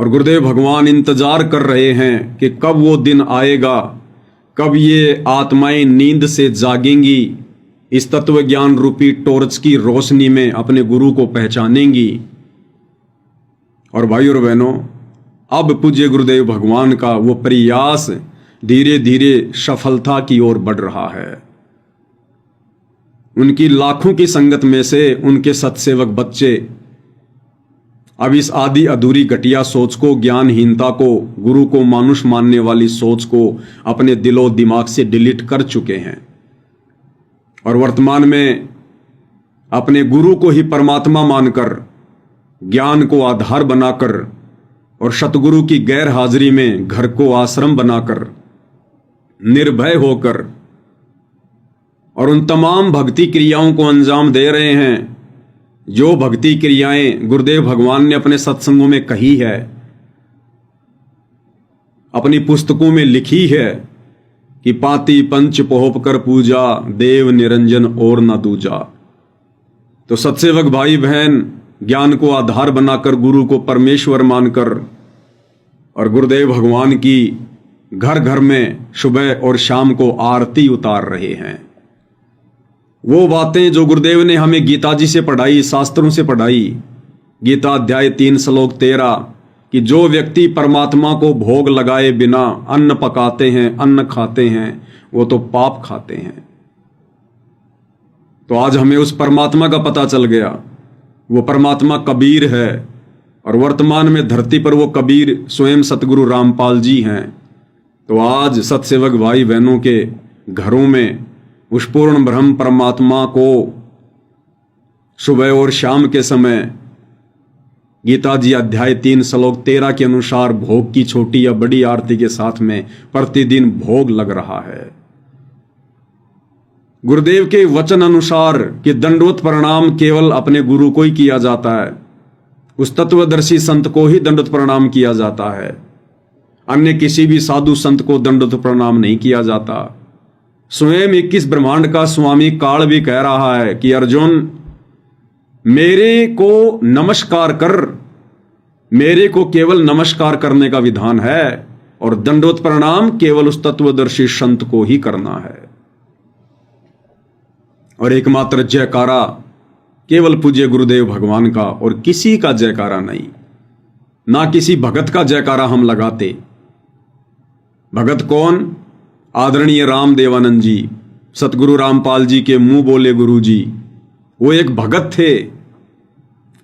और गुरुदेव भगवान इंतजार कर रहे हैं कि कब वो दिन आएगा, कब ये आत्माएं नींद से जागेंगी, इस तत्व ज्ञान रूपी टॉर्च की रोशनी में अपने गुरु को पहचानेंगी। और भाई और बहनों, अब पूज्य गुरुदेव भगवान का वो प्रयास धीरे धीरे सफलता की ओर बढ़ रहा है। उनकी लाखों की संगत में से उनके सत्सेवक बच्चे अब इस आदि अधूरी घटिया सोच को, ज्ञानहीनता को, गुरु को मानुष मानने वाली सोच को अपने दिलो दिमाग से डिलीट कर चुके हैं और वर्तमान में अपने गुरु को ही परमात्मा मानकर, ज्ञान को आधार बनाकर और सतगुरु की गैर हाजिरी में घर को आश्रम बनाकर निर्भय होकर और उन तमाम भक्ति क्रियाओं को अंजाम दे रहे हैं जो भक्ति क्रियाएं गुरुदेव भगवान ने अपने सत्संगों में कही है, अपनी पुस्तकों में लिखी है कि पाती पंच पोहप कर पूजा, देव निरंजन और न दूजा। तो सत्सेवक भाई बहन ज्ञान को आधार बनाकर, गुरु को परमेश्वर मानकर और गुरुदेव भगवान की घर घर में सुबह और शाम को आरती उतार रहे हैं। वो बातें जो गुरुदेव ने हमें गीता जी से पढ़ाई, शास्त्रों से पढ़ाई, गीता अध्याय 3 श्लोक 13 कि जो व्यक्ति परमात्मा को भोग लगाए बिना अन्न पकाते हैं, अन्न खाते हैं, वो तो पाप खाते हैं। तो आज हमें उस परमात्मा का पता चल गया। वो परमात्मा कबीर है और वर्तमान में धरती पर वो कबीर स्वयं सतगुरु रामपाल जी हैं। तो आज सत्सेवक भाई बहनों के घरों में उस पूर्ण ब्रह्म परमात्मा को सुबह और शाम के समय गीता जी अध्याय 3 श्लोक 13 के अनुसार भोग की छोटी या बड़ी आरती के साथ में प्रतिदिन भोग लग रहा है। गुरुदेव के वचन अनुसार कि दंडवत प्रणाम केवल अपने गुरु को ही किया जाता है, उस तत्वदर्शी संत को ही दंडवत प्रणाम किया जाता है, अन्य किसी भी साधु संत को दंडवत प्रणाम नहीं किया जाता। स्वयं 21 ब्रह्मांड का स्वामी काल भी कह रहा है कि अर्जुन मेरे को नमस्कार कर, मेरे को केवल नमस्कार करने का विधान है और दंडवत प्रणाम केवल उस तत्वदर्शी संत को ही करना है। और एकमात्र जयकारा केवल पूज्य गुरुदेव भगवान का और किसी का जयकारा नहीं, ना किसी भगत का जयकारा हम लगाते। भगत कौन? आदरणीय राम देवानंद जी, सतगुरु रामपाल जी के मुंह बोले गुरु जी, वो एक भगत थे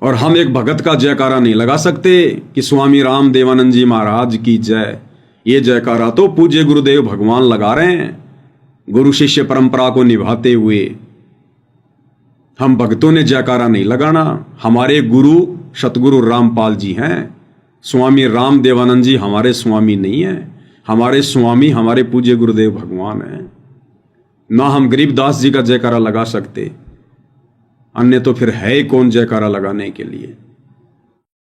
और हम एक भगत का जयकारा नहीं लगा सकते कि स्वामी राम देवानंद जी महाराज की जय। ये जयकारा तो पूज्य गुरुदेव भगवान लगा रहे हैं, गुरु शिष्य परंपरा को निभाते हुए। हम भक्तों ने जयकारा नहीं लगाना। हमारे गुरु सतगुरु रामपाल जी हैं, स्वामी राम देवानंद जी हमारे स्वामी नहीं हैं। हमारे स्वामी हमारे पूज्य गुरुदेव भगवान हैं। ना हम गरीबदास जी का जयकारा लगा सकते, अन्य तो फिर है कौन जयकारा लगाने के लिए।